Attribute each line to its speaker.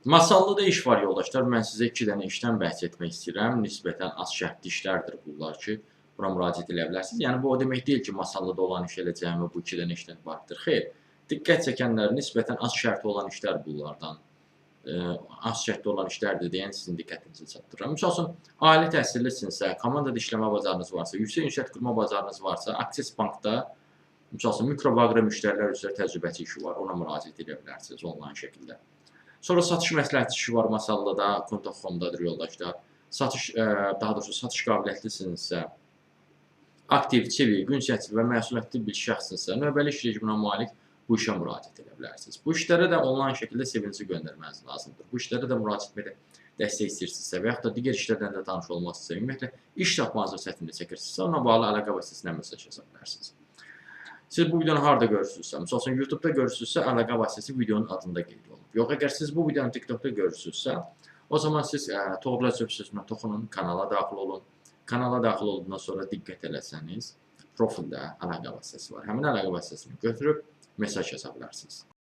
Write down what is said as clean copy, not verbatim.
Speaker 1: Masallıda iş var yoldaşlar. Mən sizə 2 dənə işdən bəhs etmək istəyirəm. Nisbətən az şərtli işlərdir bunlar ki, bura müraciət edə bilərsiniz. Yəni bu o demək deyil ki, Masallıda olan iş elə cəmi bu 2 dənə işdən ibarətdir. Xeyr, diqqət çəkənlər nisbətən az şərtli olan işlər bunlardan. Az şərtli olan işlərdir deyən sizin diqqətinizi çatdırıram. Misal üçün, ali təhsillisinizsə, komandada işləmə bacarığınız varsa, yüksək ünsiyyət qurma bacarığınız varsa, Akses Bankda misal üçün, mikro və aqro müştərilər üzrə təcrübəçi işi var, ona müraciət edə bilərsiniz onlayn şəkildə. Sonra satış məsləhətçi işi var Masallıda, Kontaxomdadır yoldaşlar. Daha doğrusu satış qabiliyyətlisinizsə, aktiv, çevik, ünsiyyətli və məsuliyyətli bir şəxsinizsə, növbəli iş rejiminə malik bu işə müraciət edə bilərsiniz. Bu işlərə də onlayn şəkildə CV-nizi göndərməniz lazımdır. Bu işlərə də müraciət etməkdə dəstək istəyirsinizsə və yaxud da digər işlərdən də tanış olmaq istəyirsinizsə, ümumiyyətlə iş tapmanızı çətinlik çəkirsinizsə, ona bağlı əlaqə vasitəsilə mesaj yaza bilərsiniz. Siz bu videonu harada görürsünüzsə, misal üçün YouTube-da görürsünüzsə, əlaqə vasitəsi videonun adında qeyd olunub. Yox, əgər siz bu videonu TikTok-da görürsünüzsə, o zaman siz Toğrul Özçöp sözünə toxunun, kanala daxil olun. Kanala daxil olduqdan sonra diqqət eləsəniz, profildə əlaqə vasitəsi var. Həmin əlaqə vasitəsini götürüb mesaj yaza bilərsiniz.